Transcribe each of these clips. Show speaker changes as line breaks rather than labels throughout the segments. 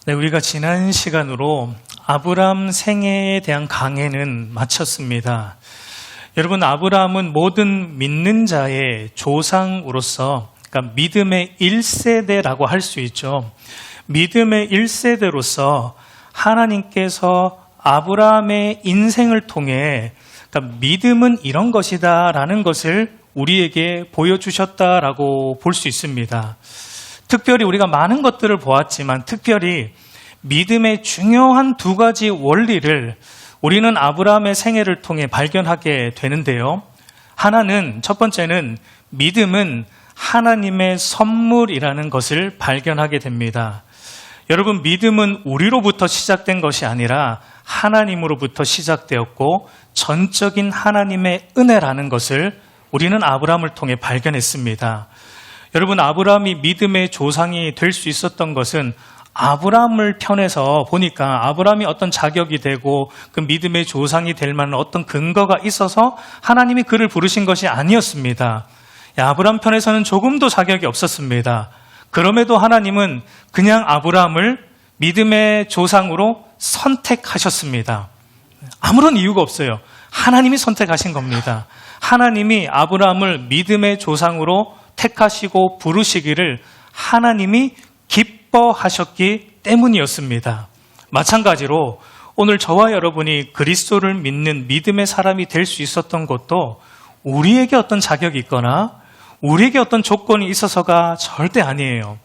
네, 우리가 지난 시간으로 아브람 생애에 대한 강해는 마쳤습니다. 여러분, 아브람은 모든 믿는 자의 조상으로서, 그러니까 믿음의 1세대라고 할 수 있죠. 믿음의 1세대로서 하나님께서 아브람의 인생을 통해, 그러니까 믿음은 이런 것이다 라는 것을 우리에게 보여주셨다라고 볼 수 있습니다. 특별히 우리가 많은 것들을 보았지만 특별히 믿음의 중요한 두 가지 원리를 우리는 아브라함의 생애를 통해 발견하게 되는데요. 하나는, 첫 번째는 믿음은 하나님의 선물이라는 것을 발견하게 됩니다. 여러분, 믿음은 우리로부터 시작된 것이 아니라 하나님으로부터 시작되었고 전적인 하나님의 은혜라는 것을 우리는 아브라함을 통해 발견했습니다. 여러분, 아브라함이 믿음의 조상이 될 수 있었던 것은 아브라함을 편에서 보니까 아브라함이 어떤 자격이 되고 그 믿음의 조상이 될 만한 어떤 근거가 있어서 하나님이 그를 부르신 것이 아니었습니다. 아브라함 편에서는 조금도 자격이 없었습니다. 그럼에도 하나님은 그냥 아브라함을 믿음의 조상으로 선택하셨습니다. 아무런 이유가 없어요. 하나님이 선택하신 겁니다. 하나님이 아브라함을 믿음의 조상으로 택하시고 부르시기를 하나님이 기뻐하셨기 때문이었습니다. 마찬가지로 오늘 저와 여러분이 그리스도를 믿는 믿음의 사람이 될 수 있었던 것도 우리에게 어떤 자격이 있거나 우리에게 어떤 조건이 있어서가 절대 아니에요.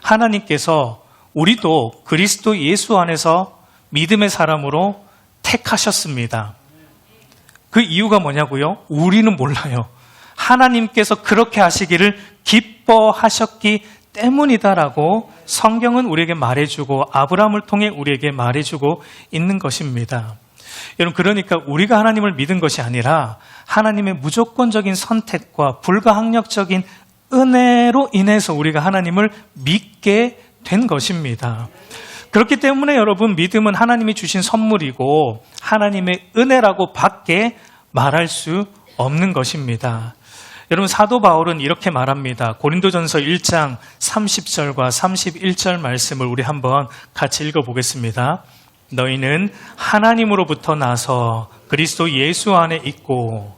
하나님께서 우리도 그리스도 예수 안에서 믿음의 사람으로 택하셨습니다. 그 이유가 뭐냐고요? 우리는 몰라요. 하나님께서 그렇게 하시기를 기뻐하셨기 때문이다라고 성경은 우리에게 말해주고 아브라함을 통해 우리에게 말해주고 있는 것입니다. 여러분, 그러니까 우리가 하나님을 믿은 것이 아니라 하나님의 무조건적인 선택과 불가항력적인 은혜로 인해서 우리가 하나님을 믿게 된 것입니다. 그렇기 때문에 여러분, 믿음은 하나님이 주신 선물이고 하나님의 은혜라고 밖에 말할 수 없는 것입니다. 여러분, 사도 바울은 이렇게 말합니다. 고린도전서 1장 30절과 31절 말씀을 우리 한번 같이 읽어보겠습니다. 너희는 하나님으로부터 나서 그리스도 예수 안에 있고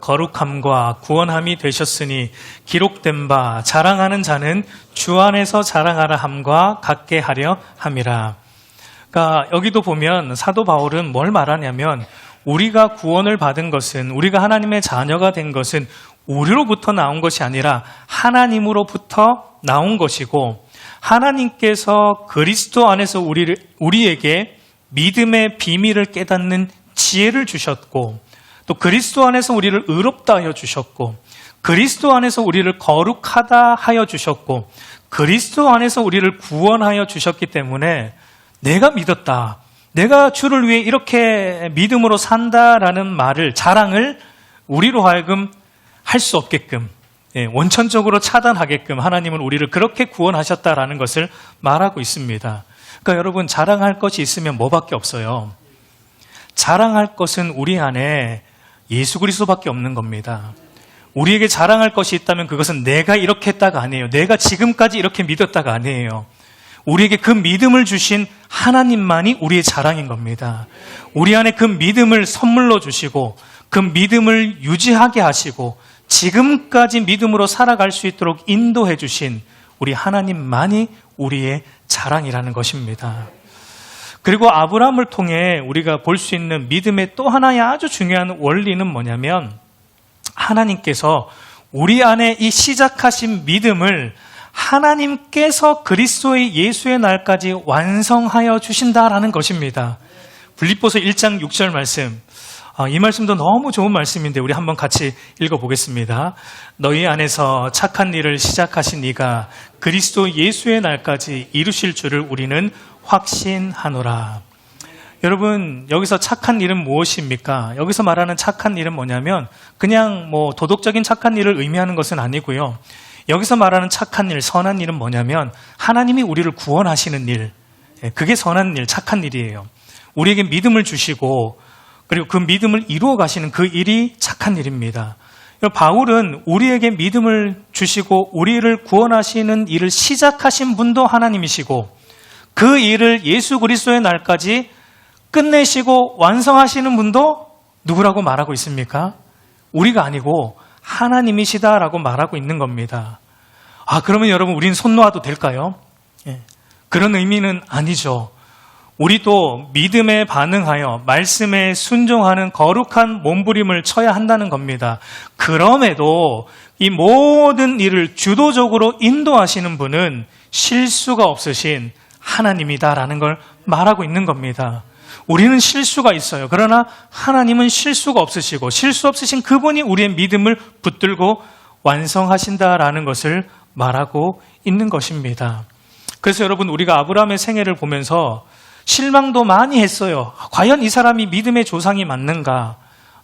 거룩함과 구원함이 되셨으니 기록된 바 자랑하는 자는 주 안에서 자랑하라 함과 같게 하려 함이라. 그러니까 여기도 보면 사도 바울은 뭘 말하냐면 우리가 구원을 받은 것은, 우리가 하나님의 자녀가 된 것은 우리로부터 나온 것이 아니라 하나님으로부터 나온 것이고, 하나님께서 그리스도 안에서 우리에게 믿음의 비밀을 깨닫는 지혜를 주셨고, 또 그리스도 안에서 우리를 의롭다 하여 주셨고, 그리스도 안에서 우리를 거룩하다 하여 주셨고, 그리스도 안에서 우리를 구원하여 주셨기 때문에 내가 믿었다, 내가 주를 위해 이렇게 믿음으로 산다라는 말을, 자랑을 우리로 하여금 할 수 없게끔, 원천적으로 차단하게끔 하나님은 우리를 그렇게 구원하셨다라는 것을 말하고 있습니다. 그러니까 여러분, 자랑할 것이 있으면 뭐밖에 없어요? 자랑할 것은 우리 안에 예수 그리스도밖에 없는 겁니다. 우리에게 자랑할 것이 있다면 그것은 내가 이렇게 했다가 아니에요. 내가 지금까지 이렇게 믿었다가 아니에요. 우리에게 그 믿음을 주신 하나님만이 우리의 자랑인 겁니다. 우리 안에 그 믿음을 선물로 주시고 그 믿음을 유지하게 하시고 지금까지 믿음으로 살아갈 수 있도록 인도해 주신 우리 하나님만이 우리의 자랑이라는 것입니다. 그리고 아브라함을 통해 우리가 볼 수 있는 믿음의 또 하나의 아주 중요한 원리는 뭐냐면, 하나님께서 우리 안에 이 시작하신 믿음을 하나님께서 그리스도의 예수의 날까지 완성하여 주신다라는 것입니다. 빌립보서 1장 6절 말씀, 이 말씀도 너무 좋은 말씀인데 우리 한번 같이 읽어보겠습니다. 너희 안에서 착한 일을 시작하신 이가 그리스도 예수의 날까지 이루실 줄을 우리는 확신하노라. 여러분, 여기서 착한 일은 무엇입니까? 여기서 말하는 착한 일은 뭐냐면 그냥 도덕적인 착한 일을 의미하는 것은 아니고요. 여기서 말하는 착한 일, 선한 일은 뭐냐면 하나님이 우리를 구원하시는 일, 그게 선한 일, 착한 일이에요. 우리에게 믿음을 주시고 그리고 그 믿음을 이루어 가시는 그 일이 착한 일입니다. 바울은 우리에게 믿음을 주시고 우리를 구원하시는 일을 시작하신 분도 하나님이시고 그 일을 예수 그리스도의 날까지 끝내시고 완성하시는 분도 누구라고 말하고 있습니까? 우리가 아니고 하나님이시다라고 말하고 있는 겁니다. 그러면 여러분 우리는 손 놓아도 될까요? 그런 의미는 아니죠. 우리도 믿음에 반응하여 말씀에 순종하는 거룩한 몸부림을 쳐야 한다는 겁니다. 그럼에도 이 모든 일을 주도적으로 인도하시는 분은 실수가 없으신 하나님이다라는 걸 말하고 있는 겁니다. 우리는 실수가 있어요. 그러나 하나님은 실수가 없으시고 실수 없으신 그분이 우리의 믿음을 붙들고 완성하신다라는 것을 말하고 있는 것입니다. 그래서 여러분 우리가 아브라함의 생애를 보면서 실망도 많이 했어요. 과연 이 사람이 믿음의 조상이 맞는가?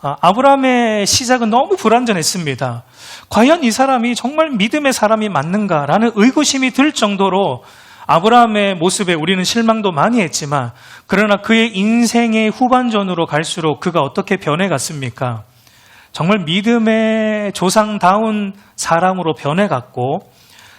아브라함의 시작은 너무 불완전했습니다. 과연 이 사람이 정말 믿음의 사람이 맞는가라는 의구심이 들 정도로 아브라함의 모습에 우리는 실망도 많이 했지만 그러나 그의 인생의 후반전으로 갈수록 그가 어떻게 변해갔습니까? 정말 믿음의 조상다운 사람으로 변해갔고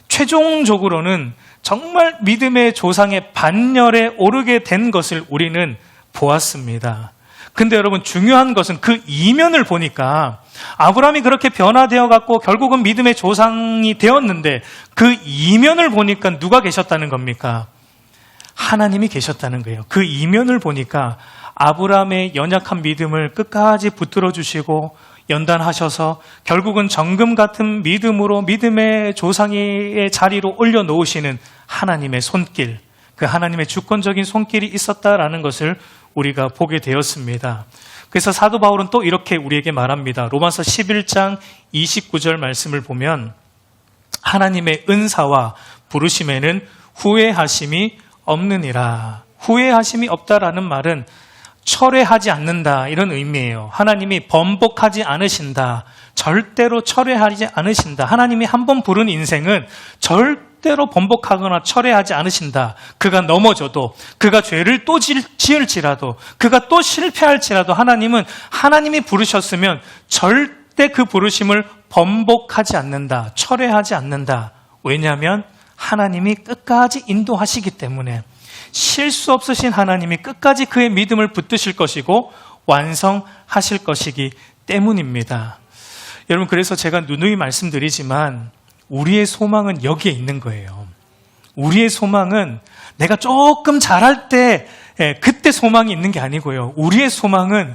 최종적으로는 정말 믿음의 조상의 반열에 오르게 된 것을 우리는 보았습니다. 근데 여러분 중요한 것은 그 이면을 보니까 아브라함이 그렇게 변화되어 갔고 결국은 믿음의 조상이 되었는데 그 이면을 보니까 누가 계셨다는 겁니까? 하나님이 계셨다는 거예요. 그 이면을 보니까 아브라함의 연약한 믿음을 끝까지 붙들어 주시고 연단하셔서 결국은 정금 같은 믿음으로 믿음의 조상의 자리로 올려놓으시는 하나님의 손길, 그 하나님의 주권적인 손길이 있었다라는 것을 우리가 보게 되었습니다. 그래서 사도 바울은 또 이렇게 우리에게 말합니다. 로마서 11장 29절 말씀을 보면 하나님의 은사와 부르심에는 후회하심이 없느니라. 후회하심이 없다라는 말은 철회하지 않는다 이런 의미예요. 하나님이 번복하지 않으신다. 절대로 철회하지 않으신다. 하나님이 한 번 부른 인생은 절대로 번복하거나 철회하지 않으신다. 그가 넘어져도 그가 죄를 또 지을지라도 그가 또 실패할지라도 하나님은 하나님이 부르셨으면 절대 그 부르심을 번복하지 않는다. 철회하지 않는다. 왜냐하면 하나님이 끝까지 인도하시기 때문에 실수 없으신 하나님이 끝까지 그의 믿음을 붙드실 것이고 완성하실 것이기 때문입니다. 여러분 그래서 제가 누누이 말씀드리지만 우리의 소망은 여기에 있는 거예요. 우리의 소망은 내가 조금 잘할 때 그때 소망이 있는 게 아니고요. 우리의 소망은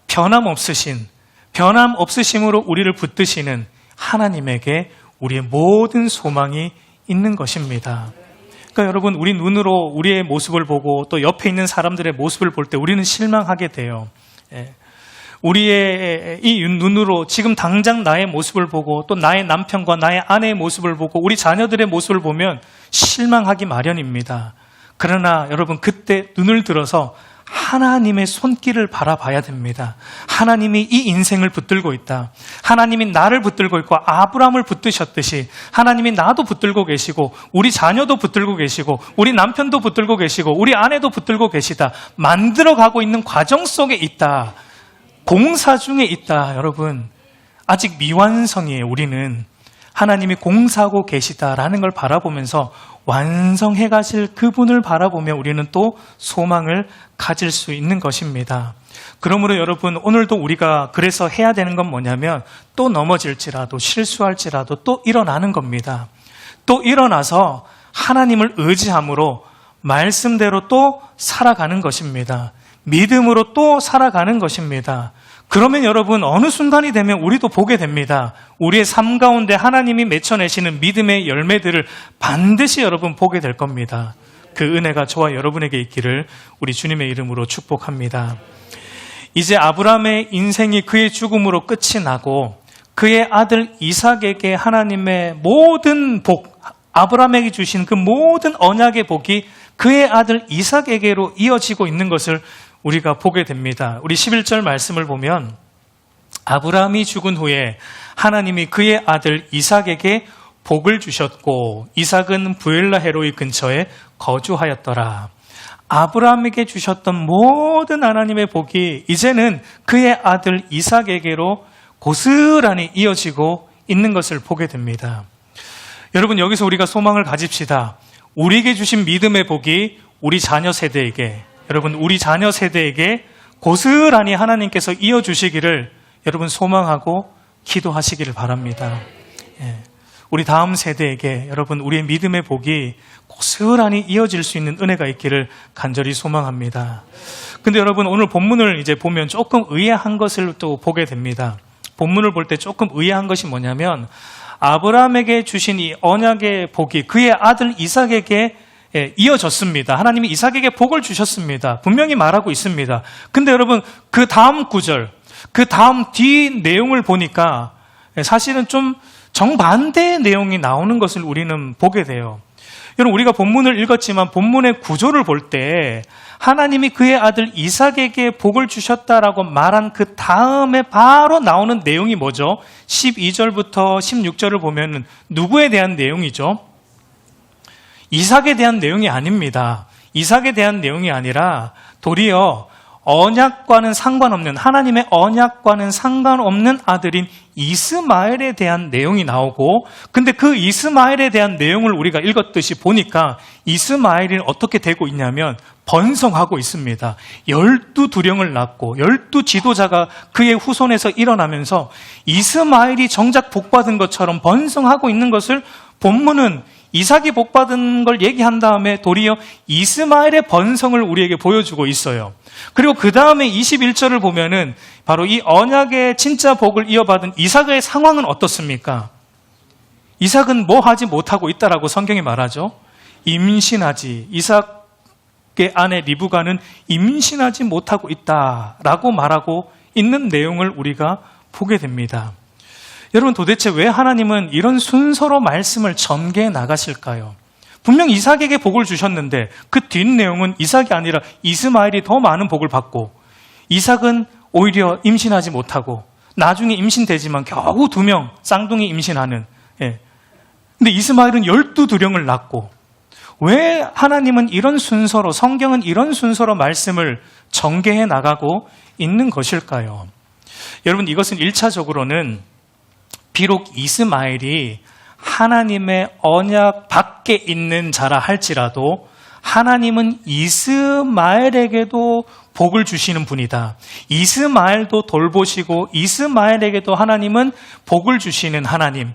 변함없으심으로 우리를 붙드시는 하나님에게 우리의 모든 소망이 있는 것입니다. 그러니까 여러분 우리 눈으로 우리의 모습을 보고 또 옆에 있는 사람들의 모습을 볼 때 우리는 실망하게 돼요. 우리의 이 눈으로 지금 당장 나의 모습을 보고 또 나의 남편과 나의 아내의 모습을 보고 우리 자녀들의 모습을 보면 실망하기 마련입니다. 그러나 여러분 그때 눈을 들어서 하나님의 손길을 바라봐야 됩니다. 하나님이 이 인생을 붙들고 있다. 하나님이 나를 붙들고 있고 아브라함을 붙드셨듯이 하나님이 나도 붙들고 계시고 우리 자녀도 붙들고 계시고 우리 남편도 붙들고 계시고 우리 아내도 붙들고 계시다. 만들어가고 있는 과정 속에 있다. 공사 중에 있다. 여러분 아직 미완성이에요. 우리는 하나님이 공사하고 계시다라는 걸 바라보면서 완성해 가실 그분을 바라보며 우리는 또 소망을 가질 수 있는 것입니다. 그러므로 여러분 오늘도 우리가 그래서 해야 되는 건 뭐냐면 또 넘어질지라도 실수할지라도 또 일어나는 겁니다. 또 일어나서 하나님을 의지함으로 말씀대로 또 살아가는 것입니다. 믿음으로 또 살아가는 것입니다. 그러면 여러분 어느 순간이 되면 우리도 보게 됩니다. 우리의 삶 가운데 하나님이 맺혀내시는 믿음의 열매들을 반드시 여러분 보게 될 겁니다. 그 은혜가 저와 여러분에게 있기를 우리 주님의 이름으로 축복합니다. 이제 아브라함의 인생이 그의 죽음으로 끝이 나고 그의 아들 이삭에게 하나님의 모든 복, 아브라함에게 주신 그 모든 언약의 복이 그의 아들 이삭에게로 이어지고 있는 것을 우리가 보게 됩니다. 우리 11절 말씀을 보면 아브라함이 죽은 후에 하나님이 그의 아들 이삭에게 복을 주셨고 이삭은 부엘라헤로이 근처에 거주하였더라. 아브라함에게 주셨던 모든 하나님의 복이 이제는 그의 아들 이삭에게로 고스란히 이어지고 있는 것을 보게 됩니다. 여러분, 여기서 우리가 소망을 가집시다. 우리에게 주신 믿음의 복이 우리 자녀 세대에게, 여러분, 우리 자녀 세대에게 고스란히 하나님께서 이어주시기를 여러분 소망하고 기도하시기를 바랍니다. 우리 다음 세대에게 여러분 우리의 믿음의 복이 고스란히 이어질 수 있는 은혜가 있기를 간절히 소망합니다. 근데 여러분, 오늘 본문을 이제 보면 조금 의아한 것을 또 보게 됩니다. 본문을 볼 때 조금 의아한 것이 뭐냐면, 아브라함에게 주신 이 언약의 복이 그의 아들 이삭에게 이어졌습니다. 하나님이 이삭에게 복을 주셨습니다. 분명히 말하고 있습니다. 근데 여러분, 그 다음 구절, 그 다음 뒤 내용을 보니까 사실은 좀 정반대의 내용이 나오는 것을 우리는 보게 돼요. 여러분, 우리가 본문을 읽었지만 본문의 구조를 볼 때 하나님이 그의 아들 이삭에게 복을 주셨다라고 말한 그 다음에 바로 나오는 내용이 뭐죠? 12절부터 16절을 보면 누구에 대한 내용이죠? 이삭에 대한 내용이 아닙니다. 이삭에 대한 내용이 아니라 도리어 언약과는 상관없는, 하나님의 언약과는 상관없는 아들인 이스마엘에 대한 내용이 나오고, 근데 그 이스마엘에 대한 내용을 우리가 읽었듯이 보니까 이스마엘이 어떻게 되고 있냐면 번성하고 있습니다. 12두령을 낳고 12지도자가 그의 후손에서 일어나면서 이스마엘이 정작 복받은 것처럼 번성하고 있는 것을 본문은 이삭이 복받은 걸 얘기한 다음에 도리어 이스마엘의 번성을 우리에게 보여주고 있어요. 그리고 그 다음에 21절을 보면은 바로 이 언약의 진짜 복을 이어받은 이삭의 상황은 어떻습니까? 이삭은 뭐 하지 못하고 있다라고 성경이 말하죠. 임신하지, 이삭의 아내 리브가는 임신하지 못하고 있다라고 말하고 있는 내용을 우리가 보게 됩니다. 여러분, 도대체 왜 하나님은 이런 순서로 말씀을 전개해 나가실까요? 분명 이삭에게 복을 주셨는데 그 뒷내용은 이삭이 아니라 이스마엘이 더 많은 복을 받고, 이삭은 오히려 임신하지 못하고 나중에 임신되지만 겨우 2명 쌍둥이 임신하는. 근데 이스마엘은 12두령을 낳고, 왜 하나님은 이런 순서로, 성경은 이런 순서로 말씀을 전개해 나가고 있는 것일까요? 여러분, 이것은 1차적으로는 비록 이스마엘이 하나님의 언약 밖에 있는 자라 할지라도 하나님은 이스마엘에게도 복을 주시는 분이다. 이스마엘도 돌보시고 이스마엘에게도 하나님은 복을 주시는 하나님.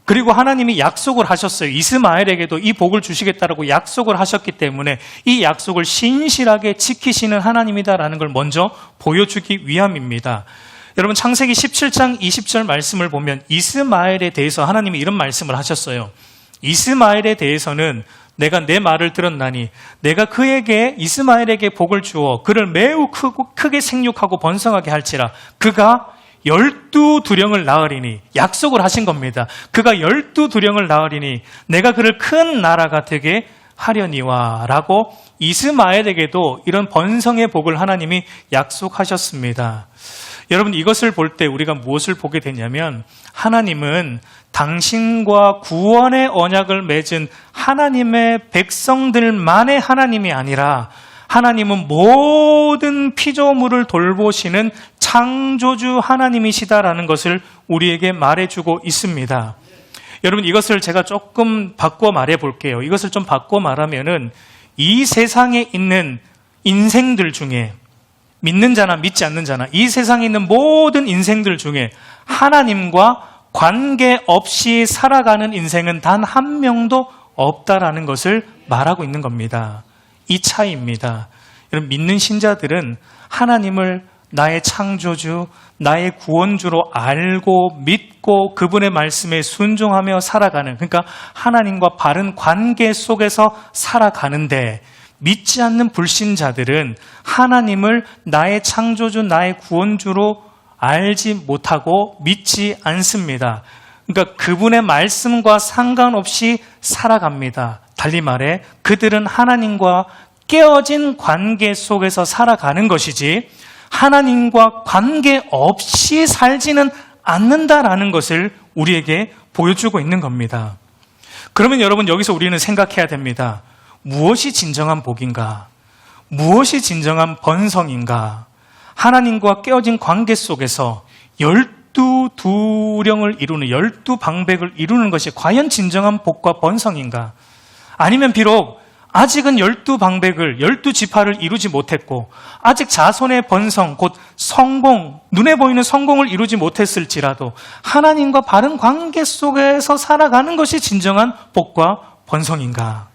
그리고 하나님이 약속을 하셨어요. 이스마엘에게도 이 복을 주시겠다라고 약속을 하셨기 때문에 이 약속을 신실하게 지키시는 하나님이다라는 걸 먼저 보여주기 위함입니다. 여러분, 창세기 17장 20절 말씀을 보면 이스마엘에 대해서 하나님이 이런 말씀을 하셨어요. 이스마엘에 대해서는 내가 내 말을 들었나니 내가 그에게, 이스마엘에게 복을 주어 그를 매우 크게 생육하고 번성하게 할지라. 그가 12두령을 낳으리니, 약속을 하신 겁니다. 그가 12두령을 낳으리니 내가 그를 큰 나라가 되게 하려니와 라고 이스마엘에게도 이런 번성의 복을 하나님이 약속하셨습니다. 여러분, 이것을 볼 때 우리가 무엇을 보게 되냐면, 하나님은 당신과 구원의 언약을 맺은 하나님의 백성들만의 하나님이 아니라 하나님은 모든 피조물을 돌보시는 창조주 하나님이시다라는 것을 우리에게 말해주고 있습니다. 여러분, 이것을 제가 조금 바꿔 말해 볼게요. 이것을 좀 바꿔 말하면은 이 세상에 있는 인생들 중에, 믿는 자나 믿지 않는 자나, 이 세상에 있는 모든 인생들 중에 하나님과 관계없이 살아가는 인생은 단 한 명도 없다라는 것을 말하고 있는 겁니다. 이 차이입니다. 여러분, 믿는 신자들은 하나님을 나의 창조주, 나의 구원주로 알고 믿고 그분의 말씀에 순종하며 살아가는, 그러니까 하나님과 바른 관계 속에서 살아가는데, 믿지 않는 불신자들은 하나님을 나의 창조주, 나의 구원주로 알지 못하고 믿지 않습니다. 그러니까 그분의 말씀과 상관없이 살아갑니다. 달리 말해 그들은 하나님과 깨어진 관계 속에서 살아가는 것이지 하나님과 관계없이 살지는 않는다라는 것을 우리에게 보여주고 있는 겁니다. 그러면 여러분, 여기서 우리는 생각해야 됩니다. 무엇이 진정한 복인가? 무엇이 진정한 번성인가? 하나님과 깨어진 관계 속에서 두령을 이루는 12방백을 이루는 것이 과연 진정한 복과 번성인가? 아니면 비록 아직은 12방백을 12지파를 이루지 못했고 아직 자손의 번성 곧 성공, 눈에 보이는 성공을 이루지 못했을지라도 하나님과 바른 관계 속에서 살아가는 것이 진정한 복과 번성인가?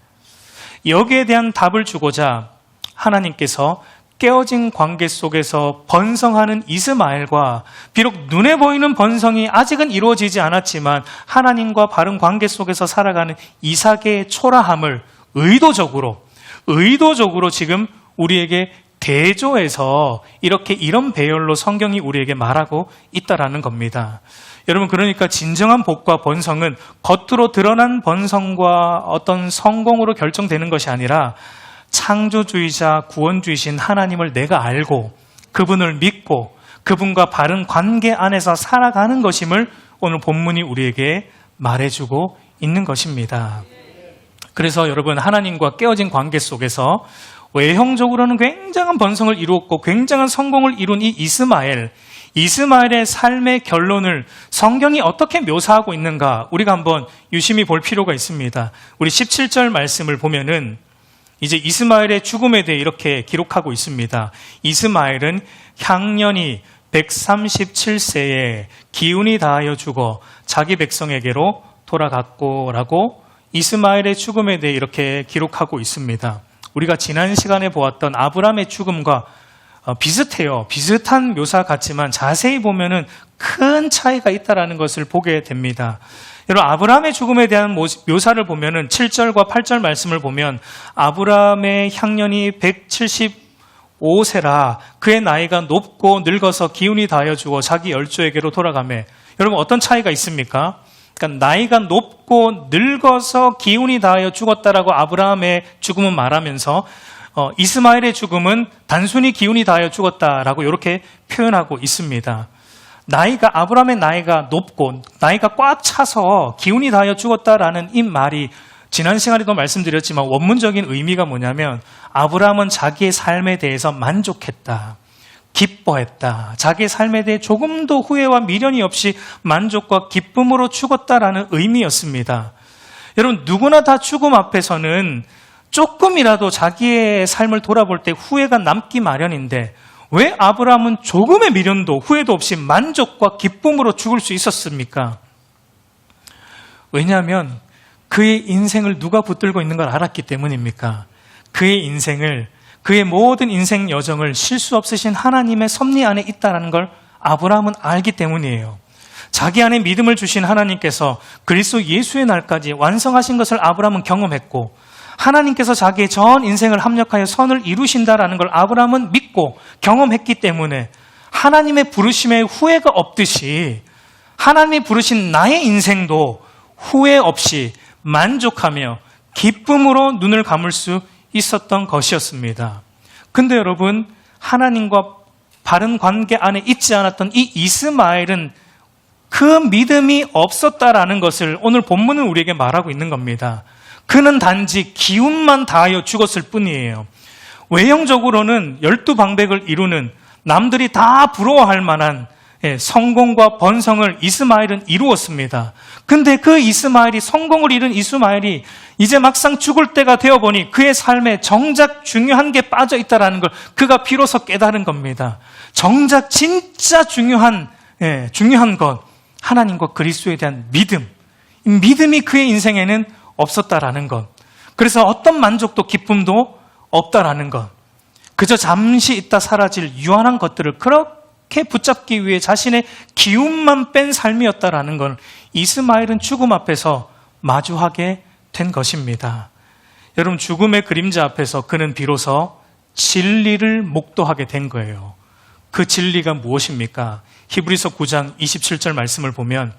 여기에 대한 답을 주고자 하나님께서 깨어진 관계 속에서 번성하는 이스마엘과 비록 눈에 보이는 번성이 아직은 이루어지지 않았지만 하나님과 바른 관계 속에서 살아가는 이삭의 초라함을 의도적으로 지금 우리에게 대조해서 이런 배열로 성경이 우리에게 말하고 있다라는 겁니다. 여러분, 그러니까 진정한 복과 번성은 겉으로 드러난 번성과 어떤 성공으로 결정되는 것이 아니라 창조주의자 구원주이신 하나님을 내가 알고 그분을 믿고 그분과 바른 관계 안에서 살아가는 것임을 오늘 본문이 우리에게 말해주고 있는 것입니다. 그래서 여러분, 하나님과 깨어진 관계 속에서 외형적으로는 굉장한 번성을 이루었고 굉장한 성공을 이룬 이 이스마엘의 삶의 결론을 성경이 어떻게 묘사하고 있는가 우리가 한번 유심히 볼 필요가 있습니다. 우리 17절 말씀을 보면은 이제 이스마엘의 죽음에 대해 이렇게 기록하고 있습니다. 이스마엘은 향년이 137세에 기운이 다하여 죽어 자기 백성에게로 돌아갔고라고 이스마엘의 죽음에 대해 이렇게 기록하고 있습니다. 우리가 지난 시간에 보았던 아브람의 죽음과 비슷해요. 비슷한 묘사 같지만 자세히 보면은 큰 차이가 있다라는 것을 보게 됩니다. 여러분, 아브람의 죽음에 대한 묘사를 보면은 7절과 8절 말씀을 보면 아브람의 향년이 175세라 그의 나이가 높고 늙어서 기운이 다하여 죽어 자기 열조에게로 돌아가매. 여러분, 어떤 차이가 있습니까? 그러니까 나이가 높고 늙어서 기운이 다하여 죽었다라고 아브라함의 죽음은 말하면서 이스마엘의 죽음은 단순히 기운이 다하여 죽었다라고 이렇게 표현하고 있습니다. 아브라함의 나이가 높고 나이가 꽉 차서 기운이 다하여 죽었다라는 이 말이 지난 시간에도 말씀드렸지만 원문적인 의미가 뭐냐면 아브라함은 자기의 삶에 대해서 만족했다. 기뻐했다. 자기의 삶에 대해 조금도 후회와 미련이 없이 만족과 기쁨으로 죽었다라는 의미였습니다. 여러분, 누구나 다 죽음 앞에서는 조금이라도 자기의 삶을 돌아볼 때 후회가 남기 마련인데 왜 아브라함은 조금의 미련도 후회도 없이 만족과 기쁨으로 죽을 수 있었습니까? 왜냐하면 그의 인생을 누가 붙들고 있는 걸 알았기 때문입니까? 그의 모든 인생 여정을 실수 없으신 하나님의 섭리 안에 있다는 걸 아브라함은 알기 때문이에요. 자기 안에 믿음을 주신 하나님께서 그리스도 예수의 날까지 완성하신 것을 아브라함은 경험했고 하나님께서 자기의 전 인생을 합력하여 선을 이루신다라는 걸 아브라함은 믿고 경험했기 때문에 하나님의 부르심에 후회가 없듯이 하나님이 부르신 나의 인생도 후회 없이 만족하며 기쁨으로 눈을 감을 수 있었던 것이었습니다. 근데 여러분, 하나님과 바른 관계 안에 있지 않았던 이 이스마엘은 그 믿음이 없었다라는 것을 오늘 본문은 우리에게 말하고 있는 겁니다. 그는 단지 기운만 다하여 죽었을 뿐이에요. 외형적으로는 12방백을 이루는 남들이 다 부러워할 만한 성공과 번성을 이스마엘은 이루었습니다. 근데 그 이스마엘이 성공을 이룬 이스마엘이 이제 막상 죽을 때가 되어보니 그의 삶에 정작 중요한 게 빠져 있다는 걸 그가 비로소 깨달은 겁니다. 정작 진짜 중요한 것, 하나님과 그리스도에 대한 믿음이 그의 인생에는 없었다라는 것. 그래서 어떤 만족도 기쁨도 없다라는 것. 그저 잠시 있다 사라질 유한한 것들을 그렇게 붙잡기 위해 자신의 기운만 뺀 삶이었다라는 걸 이스마엘은 죽음 앞에서 마주하게 된 것입니다. 여러분, 죽음의 그림자 앞에서 그는 비로소 진리를 목도하게 된 거예요. 그 진리가 무엇입니까? 히브리서 9장 27절 말씀을 보면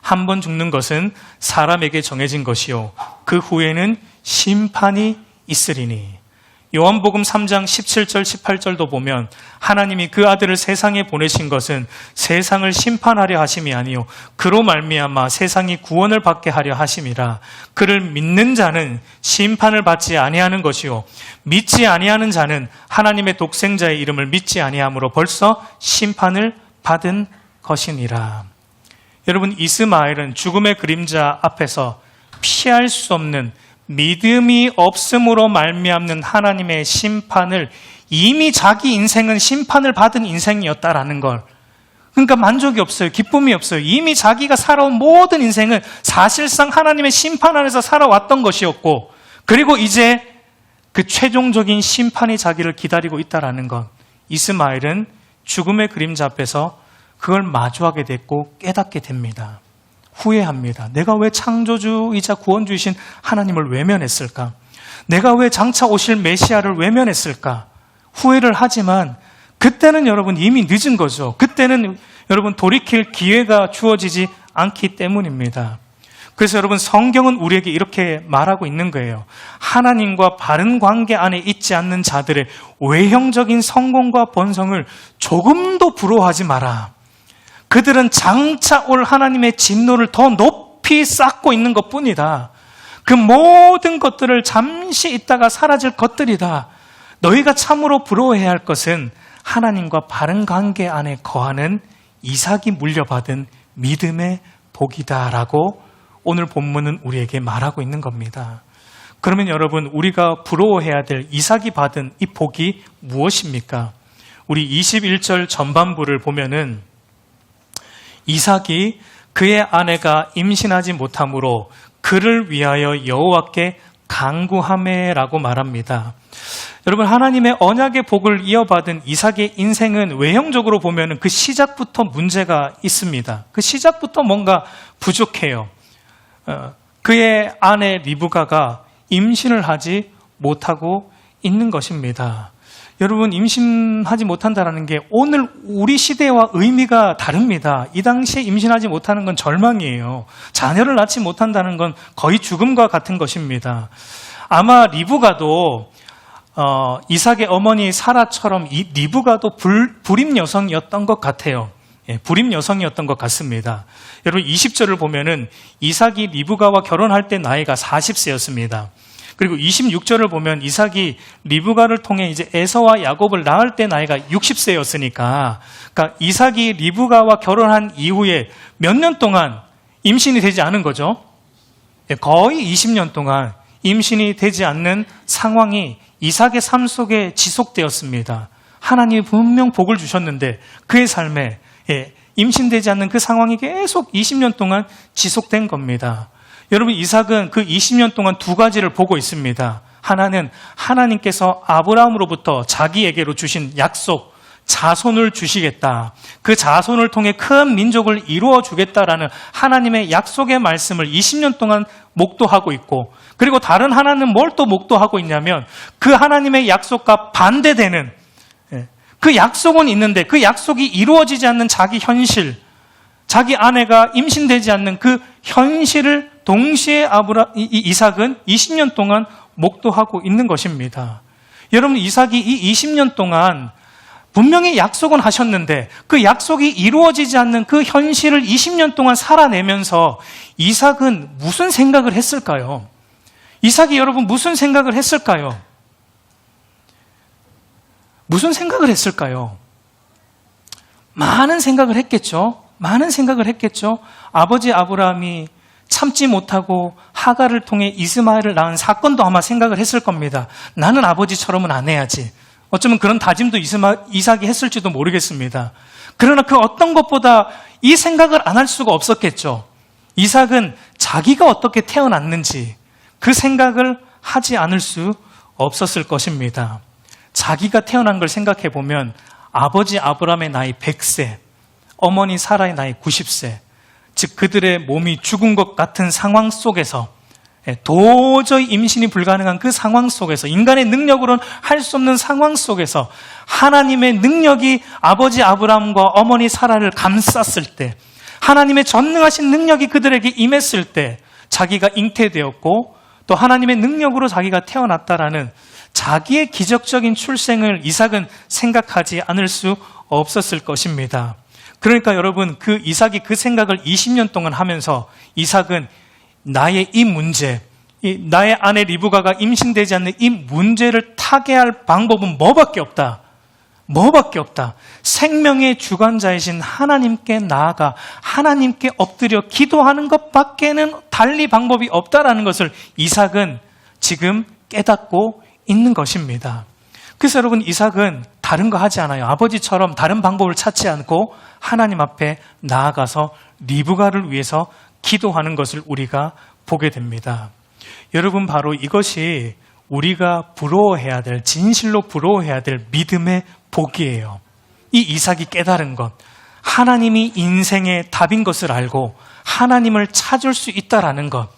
한 번 죽는 것은 사람에게 정해진 것이요 그 후에는 심판이 있으리니. 요한복음 3장 17절 18절도 보면 하나님이 그 아들을 세상에 보내신 것은 세상을 심판하려 하심이 아니요 그로 말미암아 세상이 구원을 받게 하려 하심이라. 그를 믿는 자는 심판을 받지 아니하는 것이요 믿지 아니하는 자는 하나님의 독생자의 이름을 믿지 아니하므로 벌써 심판을 받은 것이니라. 여러분, 이스마엘은 죽음의 그림자 앞에서 피할 수 없는 믿음이 없음으로 말미암는 하나님의 심판을, 이미 자기 인생은 심판을 받은 인생이었다라는 걸, 그러니까 만족이 없어요. 기쁨이 없어요. 이미 자기가 살아온 모든 인생은 사실상 하나님의 심판 안에서 살아왔던 것이었고, 그리고 이제 그 최종적인 심판이 자기를 기다리고 있다라는 것, 이스마엘은 죽음의 그림자 앞에서 그걸 마주하게 됐고 깨닫게 됩니다. 후회합니다. 내가 왜 창조주이자 구원주이신 하나님을 외면했을까? 내가 왜 장차 오실 메시아를 외면했을까? 후회를 하지만 그때는 여러분 이미 늦은 거죠. 그때는 여러분 돌이킬 기회가 주어지지 않기 때문입니다. 그래서 여러분, 성경은 우리에게 이렇게 말하고 있는 거예요. 하나님과 바른 관계 안에 있지 않는 자들의 외형적인 성공과 번성을 조금도 부러워하지 마라. 그들은 장차 올 하나님의 진노를 더 높이 쌓고 있는 것뿐이다. 그 모든 것들을 잠시 있다가 사라질 것들이다. 너희가 참으로 부러워해야 할 것은 하나님과 바른 관계 안에 거하는 이삭이 물려받은 믿음의 복이다라고 오늘 본문은 우리에게 말하고 있는 겁니다. 그러면 여러분, 우리가 부러워해야 될 이삭이 받은 이 복이 무엇입니까? 우리 21절 전반부를 보면은 이삭이 그의 아내가 임신하지 못함으로 그를 위하여 여호와께 간구하매라고 말합니다. 여러분, 하나님의 언약의 복을 이어받은 이삭의 인생은 외형적으로 보면 그 시작부터 문제가 있습니다. 그 시작부터 뭔가 부족해요. 그의 아내 리브가가 임신을 하지 못하고 있는 것입니다. 여러분, 임신하지 못한다는 게 오늘 우리 시대와 의미가 다릅니다. 이 당시에 임신하지 못하는 건 절망이에요. 자녀를 낳지 못한다는 건 거의 죽음과 같은 것입니다. 아마 리브가도 이삭의 어머니 사라처럼 이 리브가도 불임 여성이었던 것 같아요. 예, 불임 여성이었던 것 같습니다. 여러분, 20절을 보면은 이삭이 리브가와 결혼할 때 나이가 40세였습니다. 그리고 26절을 보면 이삭이 리브가를 통해 이제 에서와 야곱을 낳을 때 나이가 60세였으니까, 그러니까 이삭이 리브가와 결혼한 이후에 몇 년 동안 임신이 되지 않은 거죠. 예, 거의 20년 동안 임신이 되지 않는 상황이 이삭의 삶 속에 지속되었습니다. 하나님이 분명 복을 주셨는데 그의 삶에 임신되지 않는 그 상황이 계속 20년 동안 지속된 겁니다. 여러분, 이삭은 그 20년 동안 두 가지를 보고 있습니다. 하나는 하나님께서 아브라함으로부터 자기에게로 주신 약속, 자손을 주시겠다. 그 자손을 통해 큰 민족을 이루어 주겠다라는 하나님의 약속의 말씀을 20년 동안 목도하고 있고, 그리고 다른 하나는 뭘 또 목도하고 있냐면 그 하나님의 약속과 반대되는, 그 약속은 있는데 그 약속이 이루어지지 않는 자기 현실, 자기 아내가 임신되지 않는 그 현실을 동시에 이삭은 20년 동안 목도하고 있는 것입니다. 여러분, 이삭이 이 20년 동안 분명히 약속은 하셨는데 그 약속이 이루어지지 않는 그 현실을 20년 동안 살아내면서 이삭은 무슨 생각을 했을까요? 이삭이 여러분 무슨 생각을 했을까요? 무슨 생각을 했을까요? 많은 생각을 했겠죠. 많은 생각을 했겠죠. 아버지 아브라함이 참지 못하고 하갈을 통해 이스마엘을 낳은 사건도 아마 생각을 했을 겁니다. 나는 아버지처럼은 안 해야지. 어쩌면 그런 다짐도 이삭이 했을지도 모르겠습니다. 그러나 그 어떤 것보다 이 생각을 안 할 수가 없었겠죠. 이삭은 자기가 어떻게 태어났는지 그 생각을 하지 않을 수 없었을 것입니다. 자기가 태어난 걸 생각해 보면 아버지 아브라함의 나이 100세, 어머니 사라의 나이 90세, 즉 그들의 몸이 죽은 것 같은 상황 속에서, 도저히 임신이 불가능한 그 상황 속에서, 인간의 능력으로는 할 수 없는 상황 속에서 하나님의 능력이 아버지 아브라함과 어머니 사라를 감쌌을 때, 하나님의 전능하신 능력이 그들에게 임했을 때 자기가 잉태되었고 또 하나님의 능력으로 자기가 태어났다라는 자기의 기적적인 출생을 이삭은 생각하지 않을 수 없었을 것입니다. 그러니까 여러분, 그 이삭이 그 생각을 20년 동안 하면서 이삭은 나의 이 문제, 나의 아내 리브가가 임신되지 않는 이 문제를 타개할 방법은 뭐밖에 없다. 뭐밖에 없다. 생명의 주관자이신 하나님께 나아가 하나님께 엎드려 기도하는 것밖에는 달리 방법이 없다라는 것을 이삭은 지금 깨닫고 있는 것입니다. 그래서 여러분, 이삭은 다른 거 하지 않아요. 아버지처럼 다른 방법을 찾지 않고 하나님 앞에 나아가서 리브가를 위해서 기도하는 것을 우리가 보게 됩니다. 여러분, 바로 이것이 우리가 부러워해야 될, 진실로 부러워해야 될 믿음의 복이에요. 이 이삭이 깨달은 것, 하나님이 인생의 답인 것을 알고 하나님을 찾을 수 있다라는 것,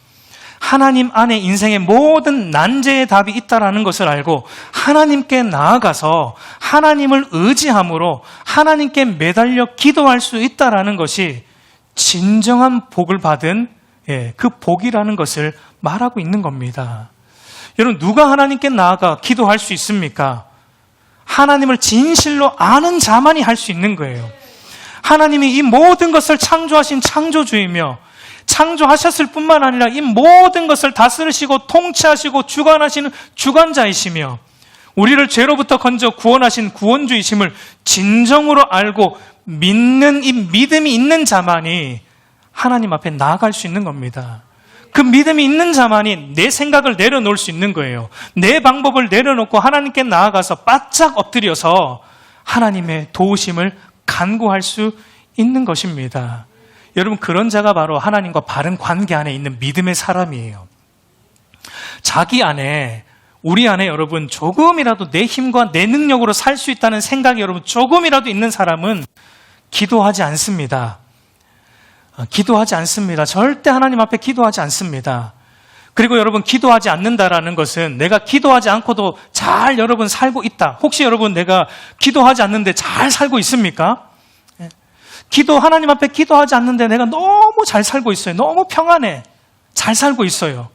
하나님 안에 인생의 모든 난제의 답이 있다라는 것을 알고 하나님께 나아가서 하나님을 의지함으로 하나님께 매달려 기도할 수 있다라는 것이 진정한 복을 받은 그 복이라는 것을 말하고 있는 겁니다. 여러분, 누가 하나님께 나아가 기도할 수 있습니까? 하나님을 진실로 아는 자만이 할 수 있는 거예요. 하나님이 이 모든 것을 창조하신 창조주이며 창조하셨을 뿐만 아니라 이 모든 것을 다스리시고 통치하시고 주관하시는 주관자이시며 우리를 죄로부터 건져 구원하신 구원주이심을 진정으로 알고 믿는 이 믿음이 있는 자만이 하나님 앞에 나아갈 수 있는 겁니다. 그 믿음이 있는 자만이 내 생각을 내려놓을 수 있는 거예요. 내 방법을 내려놓고 하나님께 나아가서 바짝 엎드려서 하나님의 도우심을 간구할 수 있는 것입니다. 여러분, 그런 자가 바로 하나님과 바른 관계 안에 있는 믿음의 사람이에요. 자기 안에, 우리 안에 여러분 조금이라도 내 힘과 내 능력으로 살 수 있다는 생각이 여러분 조금이라도 있는 사람은 기도하지 않습니다. 기도하지 않습니다. 절대 하나님 앞에 기도하지 않습니다. 그리고 여러분, 기도하지 않는다라는 것은 내가 기도하지 않고도 잘 여러분 살고 있다. 혹시 여러분 내가 기도하지 않는데 잘 살고 있습니까? 하나님 앞에 기도하지 않는데 내가 너무 잘 살고 있어요. 너무 평안해. 잘 살고 있어요.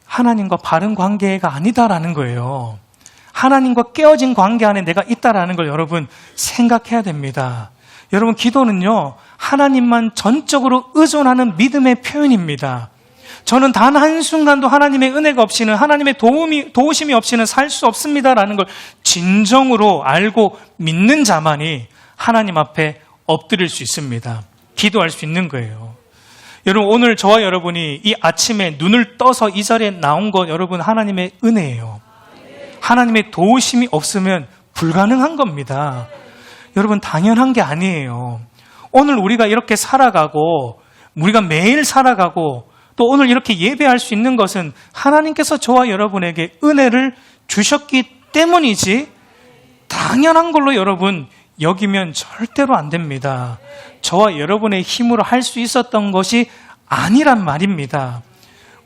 하나님과 바른 관계가 아니다라는 거예요. 하나님과 깨어진 관계 안에 내가 있다라는 걸 여러분 생각해야 됩니다. 여러분, 기도는요, 하나님만 전적으로 의존하는 믿음의 표현입니다. 저는 단 한순간도 하나님의 은혜가 없이는, 하나님의 도우심이 없이는 살 수 없습니다라는 걸 진정으로 알고 믿는 자만이 하나님 앞에 엎드릴 수 있습니다. 기도할 수 있는 거예요. 여러분, 오늘 저와 여러분이 이 아침에 눈을 떠서 이 자리에 나온 것, 여러분, 하나님의 은혜예요. 하나님의 도우심이 없으면 불가능한 겁니다. 여러분, 당연한 게 아니에요. 오늘 우리가 이렇게 살아가고 우리가 매일 살아가고 또 오늘 이렇게 예배할 수 있는 것은 하나님께서 저와 여러분에게 은혜를 주셨기 때문이지 당연한 걸로 여러분 여기면 절대로 안 됩니다. 저와 여러분의 힘으로 할 수 있었던 것이 아니란 말입니다.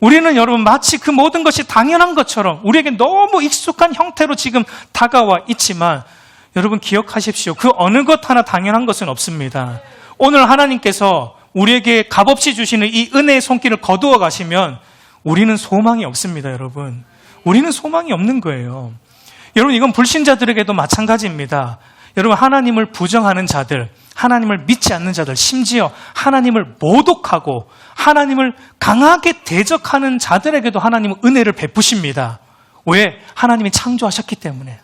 우리는 여러분 마치 그 모든 것이 당연한 것처럼 우리에게 너무 익숙한 형태로 지금 다가와 있지만 여러분 기억하십시오. 그 어느 것 하나 당연한 것은 없습니다. 오늘 하나님께서 우리에게 값없이 주시는 이 은혜의 손길을 거두어 가시면 우리는 소망이 없습니다, 여러분. 우리는 소망이 없는 거예요. 여러분, 이건 불신자들에게도 마찬가지입니다. 여러분, 하나님을 부정하는 자들, 하나님을 믿지 않는 자들, 심지어 하나님을 모독하고 하나님을 강하게 대적하는 자들에게도 하나님은 은혜를 베푸십니다. 왜? 하나님이 창조하셨기 때문에,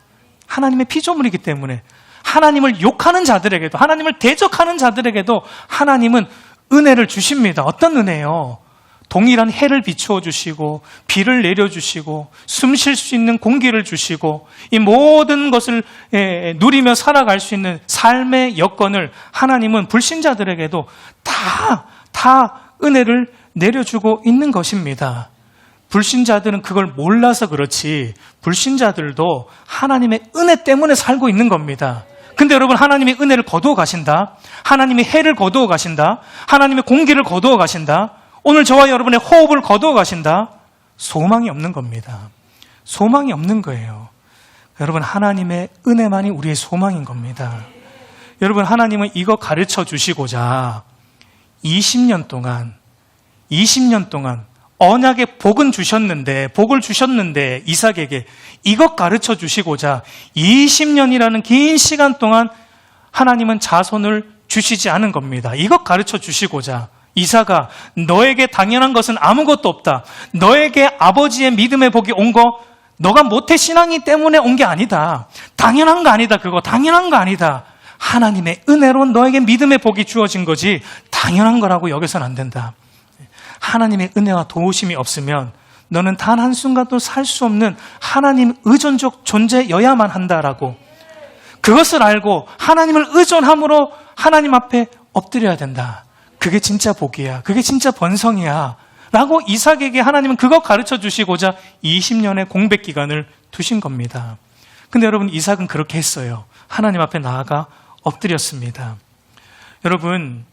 하나님의 피조물이기 때문에. 하나님을 욕하는 자들에게도, 하나님을 대적하는 자들에게도 하나님은 은혜를 주십니다. 어떤 은혜요? 동일한 해를 비추어 주시고 비를 내려주시고 숨 쉴 수 있는 공기를 주시고 이 모든 것을 누리며 살아갈 수 있는 삶의 여건을 하나님은 불신자들에게도 다 은혜를 내려주고 있는 것입니다. 불신자들은 그걸 몰라서 그렇지 불신자들도 하나님의 은혜 때문에 살고 있는 겁니다. 근데 여러분, 하나님의 은혜를 거두어 가신다. 하나님의 해를 거두어 가신다. 하나님의 공기를 거두어 가신다. 오늘 저와 여러분의 호흡을 거두어 가신다. 소망이 없는 겁니다. 소망이 없는 거예요. 여러분, 하나님의 은혜만이 우리의 소망인 겁니다. 여러분, 하나님은 이거 가르쳐 주시고자 20년 동안 언약의 복을 주셨는데 이삭에게 이것 가르쳐 주시고자 20년이라는 긴 시간 동안 하나님은 자손을 주시지 않은 겁니다. 이것 가르쳐 주시고자 이삭아, 너에게 당연한 것은 아무것도 없다. 너에게 아버지의 믿음의 복이 온 거 너가 모태신앙이 때문에 온 게 아니다. 당연한 거 아니다. 그거 당연한 거 아니다. 하나님의 은혜로 너에게 믿음의 복이 주어진 거지 당연한 거라고 여겨서는 안 된다. 하나님의 은혜와 도우심이 없으면 너는 단 한순간도 살 수 없는 하나님 의존적 존재여야만 한다라고, 그것을 알고 하나님을 의존함으로 하나님 앞에 엎드려야 된다. 그게 진짜 복이야. 그게 진짜 번성이야 라고 이삭에게 하나님은 그거 가르쳐 주시고자 20년의 공백 기간을 두신 겁니다. 근데 여러분, 이삭은 그렇게 했어요. 하나님 앞에 나아가 엎드렸습니다. 여러분,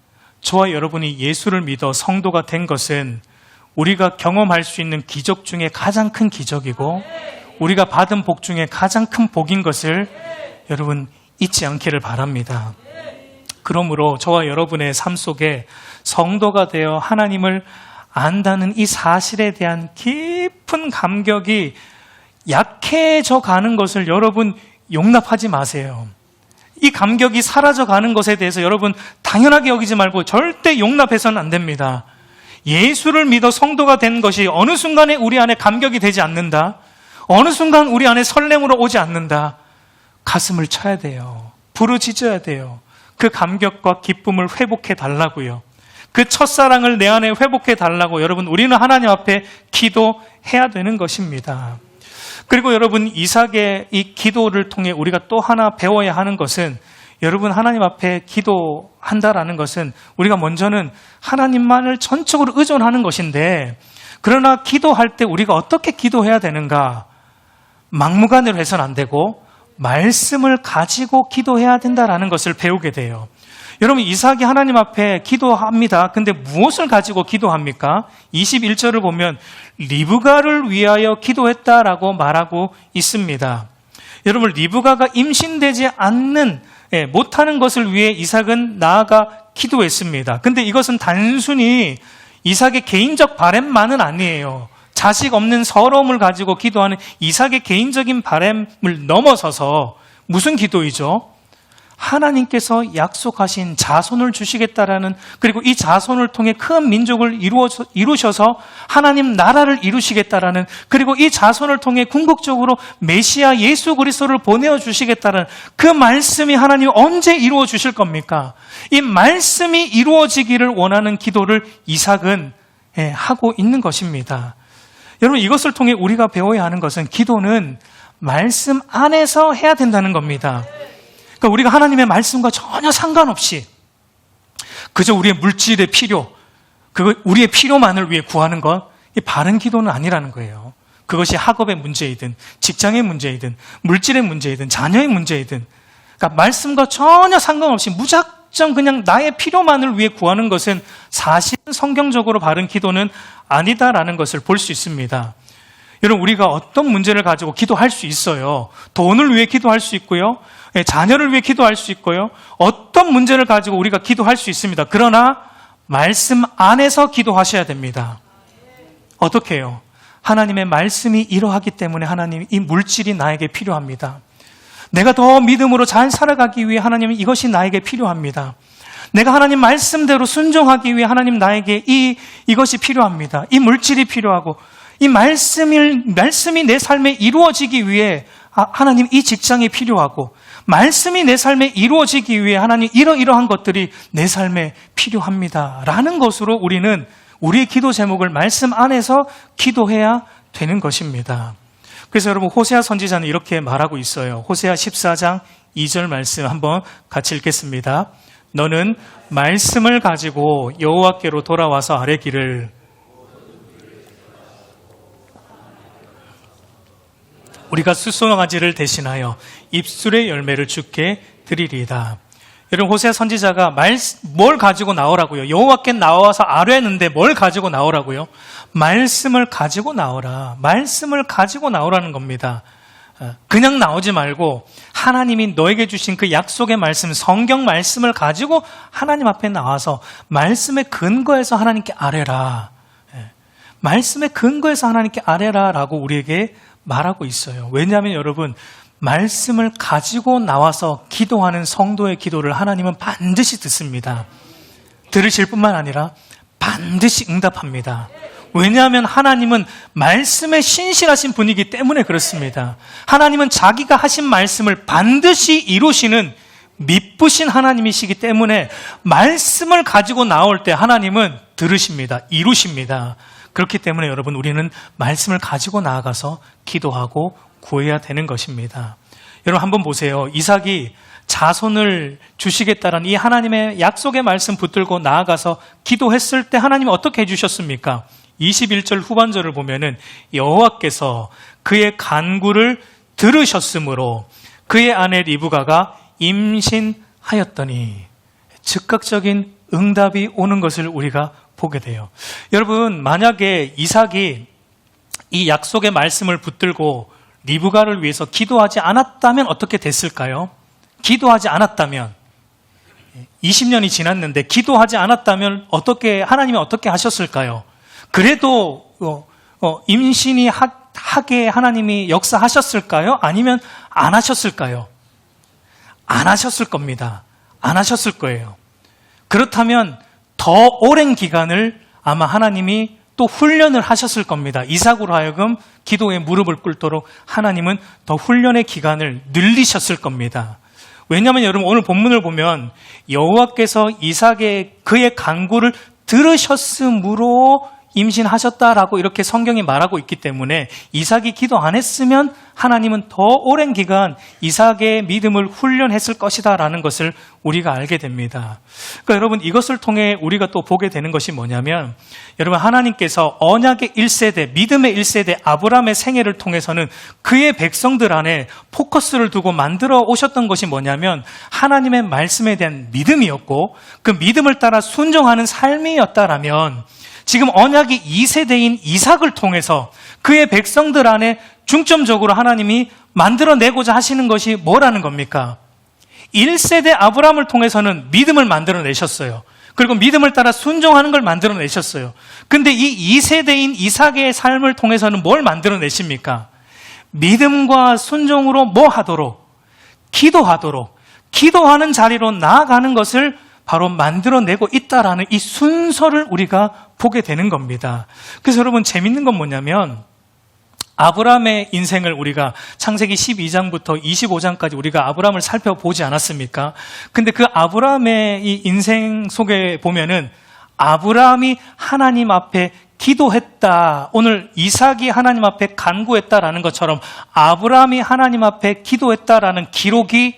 저와 여러분이 예수를 믿어 성도가 된 것은 우리가 경험할 수 있는 기적 중에 가장 큰 기적이고 우리가 받은 복 중에 가장 큰 복인 것을 여러분 잊지 않기를 바랍니다. 그러므로 저와 여러분의 삶 속에 성도가 되어 하나님을 안다는 이 사실에 대한 깊은 감격이 약해져 가는 것을 여러분 용납하지 마세요. 이 감격이 사라져 가는 것에 대해서 여러분 당연하게 여기지 말고 절대 용납해서는 안 됩니다. 예수를 믿어 성도가 된 것이 어느 순간에 우리 안에 감격이 되지 않는다. 어느 순간 우리 안에 설렘으로 오지 않는다. 가슴을 쳐야 돼요. 부르짖어야 돼요. 그 감격과 기쁨을 회복해 달라고요. 그 첫사랑을 내 안에 회복해 달라고 여러분, 우리는 하나님 앞에 기도해야 되는 것입니다. 그리고 여러분, 이삭의 이 기도를 통해 우리가 또 하나 배워야 하는 것은, 여러분, 하나님 앞에 기도한다라는 것은 우리가 먼저는 하나님만을 전적으로 의존하는 것인데, 그러나 기도할 때 우리가 어떻게 기도해야 되는가? 막무가내로 해서는 안 되고 말씀을 가지고 기도해야 된다라는 것을 배우게 돼요. 여러분, 이삭이 하나님 앞에 기도합니다. 근데 무엇을 가지고 기도합니까? 21절을 보면 리브가를 위하여 기도했다라고 말하고 있습니다. 여러분, 리브가가 임신되지 않는, 못하는 것을 위해 이삭은 나아가 기도했습니다. 근데 이것은 단순히 이삭의 개인적 바람만은 아니에요. 자식 없는 서러움을 가지고 기도하는 이삭의 개인적인 바람을 넘어서서 무슨 기도이죠? 하나님께서 약속하신 자손을 주시겠다라는, 그리고 이 자손을 통해 큰 민족을 이루셔서 하나님 나라를 이루시겠다라는, 그리고 이 자손을 통해 궁극적으로 메시아 예수 그리스도를 보내어 주시겠다는 그 말씀이 하나님 언제 이루어 주실 겁니까? 이 말씀이 이루어지기를 원하는 기도를 이삭은 하고 있는 것입니다. 여러분, 이것을 통해 우리가 배워야 하는 것은 기도는 말씀 안에서 해야 된다는 겁니다. 그러니까 우리가 하나님의 말씀과 전혀 상관없이 그저 우리의 물질의 필요, 우리의 필요만을 위해 구하는 것, 이 바른 기도는 아니라는 거예요. 그것이 학업의 문제이든 직장의 문제이든 물질의 문제이든 자녀의 문제이든, 그러니까 말씀과 전혀 상관없이 무작정 그냥 나의 필요만을 위해 구하는 것은 사실 성경적으로 바른 기도는 아니다라는 것을 볼 수 있습니다. 여러분, 우리가 어떤 문제를 가지고 기도할 수 있어요. 돈을 위해 기도할 수 있고요. 자녀를 위해 기도할 수 있고요. 어떤 문제를 가지고 우리가 기도할 수 있습니다. 그러나 말씀 안에서 기도하셔야 됩니다. 어떻게 해요? 하나님의 말씀이 이러하기 때문에 하나님, 이 물질이 나에게 필요합니다. 내가 더 믿음으로 잘 살아가기 위해 하나님은 이것이 나에게 필요합니다. 내가 하나님 말씀대로 순종하기 위해 하나님 나에게 이것이 필요합니다. 이 물질이 필요하고, 이 말씀이 내 삶에 이루어지기 위해 하나님 이 직장이 필요하고, 말씀이 내 삶에 이루어지기 위해 하나님 이러이러한 것들이 내 삶에 필요합니다 라는 것으로 우리는 우리의 기도 제목을 말씀 안에서 기도해야 되는 것입니다. 그래서 여러분, 호세아 선지자는 이렇게 말하고 있어요. 호세아 14장 2절 말씀 한번 같이 읽겠습니다. 너는 말씀을 가지고 여호와께로 돌아와서 아뢰기를, 우리가 숫송아지를 대신하여 입술의 열매를 주께 드리리이다. 여러분, 호세아 선지자가 뭘 가지고 나오라고요? 여호와께 나와서 아뢰는데 뭘 가지고 나오라고요? 말씀을 가지고 나오라. 말씀을 가지고 나오라는 겁니다. 그냥 나오지 말고 하나님이 너에게 주신 그 약속의 말씀, 성경 말씀을 가지고 하나님 앞에 나와서 말씀의 근거에서 하나님께 아뢰라. 말씀의 근거에서 하나님께 아뢰라라고 우리에게 말하고 있어요. 왜냐하면 여러분, 말씀을 가지고 나와서 기도하는 성도의 기도를 하나님은 반드시 듣습니다. 들으실 뿐만 아니라 반드시 응답합니다. 왜냐하면 하나님은 말씀에 신실하신 분이기 때문에 그렇습니다. 하나님은 자기가 하신 말씀을 반드시 이루시는 미쁘신 하나님이시기 때문에 말씀을 가지고 나올 때 하나님은 들으십니다. 이루십니다. 그렇기 때문에 여러분, 우리는 말씀을 가지고 나아가서 기도하고 구해야 되는 것입니다. 여러분 한번 보세요. 이삭이 자손을 주시겠다는 이 하나님의 약속의 말씀 붙들고 나아가서 기도했을 때 하나님은 어떻게 해주셨습니까? 21절 후반절을 보면은 여호와께서 그의 간구를 들으셨으므로 그의 아내 리브가가 임신하였더니, 즉각적인 응답이 오는 것을 우리가 보게 돼요. 여러분, 만약에 이삭이 이 약속의 말씀을 붙들고 리브가를 위해서 기도하지 않았다면 어떻게 됐을까요? 기도하지 않았다면, 20년이 지났는데 기도하지 않았다면 하나님이 어떻게 하셨을까요? 그래도 임신이 하게 하나님이 역사하셨을까요? 아니면 안 하셨을까요? 안 하셨을 겁니다. 안 하셨을 거예요. 그렇다면 더 오랜 기간을 아마 하나님이 또 훈련을 하셨을 겁니다. 이삭으로 하여금 기도에 무릎을 꿇도록 하나님은 더 훈련의 기간을 늘리셨을 겁니다. 왜냐하면 여러분, 오늘 본문을 보면 여호와께서 이삭의 그의 간구를 들으셨으므로 임신하셨다라고 이렇게 성경이 말하고 있기 때문에 이삭이 기도 안 했으면 하나님은 더 오랜 기간 이삭의 믿음을 훈련했을 것이다라는 것을 우리가 알게 됩니다. 그러니까 여러분, 이것을 통해 우리가 또 보게 되는 것이 뭐냐면, 여러분, 하나님께서 언약의 1세대, 믿음의 1세대 아브라함의 생애를 통해서는 그의 백성들 안에 포커스를 두고 만들어 오셨던 것이 뭐냐면 하나님의 말씀에 대한 믿음이었고, 그 믿음을 따라 순종하는 삶이었다라면 지금 언약이 2세대인 이삭을 통해서 그의 백성들 안에 중점적으로 하나님이 만들어내고자 하시는 것이 뭐라는 겁니까? 1세대 아브라함을 통해서는 믿음을 만들어내셨어요. 그리고 믿음을 따라 순종하는 걸 만들어내셨어요. 근데 이 2세대인 이삭의 삶을 통해서는 뭘 만들어내십니까? 믿음과 순종으로 뭐 하도록? 기도하도록. 기도하는 자리로 나아가는 것을 바로 만들어내고 있다라는 이 순서를 우리가 보게 되는 겁니다. 그래서 여러분, 재밌는 건 뭐냐면 아브라함의 인생을 우리가 창세기 12장부터 25장까지 우리가 아브라함을 살펴보지 않았습니까? 근데 그 아브라함의 이 인생 속에 보면은 아브라함이 하나님 앞에 기도했다. 오늘 이삭이 하나님 앞에 간구했다라는 것처럼 아브라함이 하나님 앞에 기도했다라는 기록이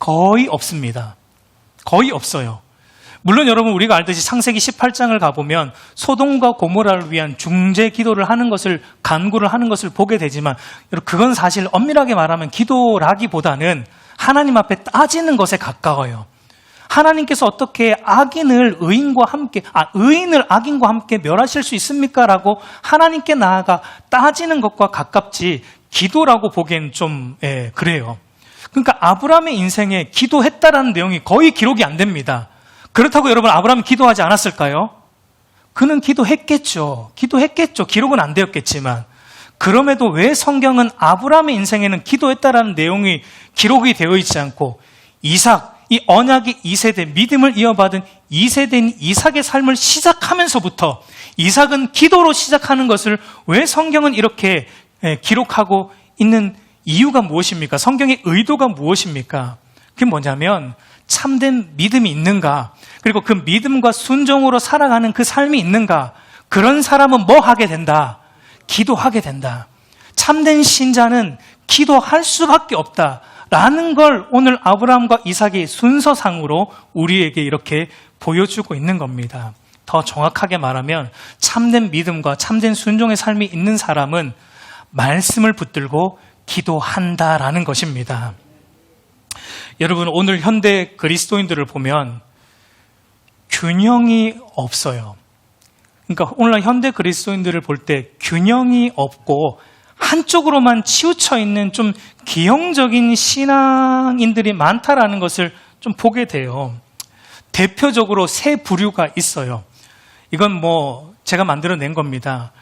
거의 없습니다. 거의 없어요. 물론 여러분, 우리가 알듯이 창세기 18장을 가보면 소돔과 고모라를 위한 중재 기도를 하는 것을, 간구를 하는 것을 보게 되지만, 여러분, 그건 사실 엄밀하게 말하면 기도라기보다는 하나님 앞에 따지는 것에 가까워요. 하나님께서 어떻게 의인을 악인과 함께 멸하실 수 있습니까? 라고 하나님께 나아가 따지는 것과 가깝지, 기도라고 보기엔 좀 그래요. 그러니까 아브라함의 인생에 기도했다라는 내용이 거의 기록이 안 됩니다. 그렇다고 여러분, 아브라함이 기도하지 않았을까요? 그는 기도했겠죠. 기록은 안 되었겠지만. 그럼에도 왜 성경은 아브라함의 인생에는 기도했다라는 내용이 기록이 되어 있지 않고 이삭, 이 언약의 2세대, 믿음을 이어받은 2세대인 이삭의 삶을 시작하면서부터 이삭은 기도로 시작하는 것을 왜 성경은 이렇게 기록하고 있는 이유가 무엇입니까? 성경의 의도가 무엇입니까? 그게 뭐냐면 참된 믿음이 있는가, 그리고 그 믿음과 순종으로 살아가는 그 삶이 있는가, 그런 사람은 뭐 하게 된다? 기도하게 된다. 참된 신자는 기도할 수밖에 없다라는 걸 오늘 아브라함과 이삭이 순서상으로 우리에게 이렇게 보여주고 있는 겁니다. 더 정확하게 말하면 참된 믿음과 참된 순종의 삶이 있는 사람은 말씀을 붙들고 기도한다라는 것입니다. 여러분, 오늘 현대 그리스도인들을 보면 균형이 없어요. 그러니까 오늘 현대 그리스도인들을 볼 때 균형이 없고 한쪽으로만 치우쳐 있는 좀 기형적인 신앙인들이 많다라는 것을 좀 보게 돼요. 대표적으로 세 부류가 있어요. 이건 뭐 제가 만들어낸 겁니다.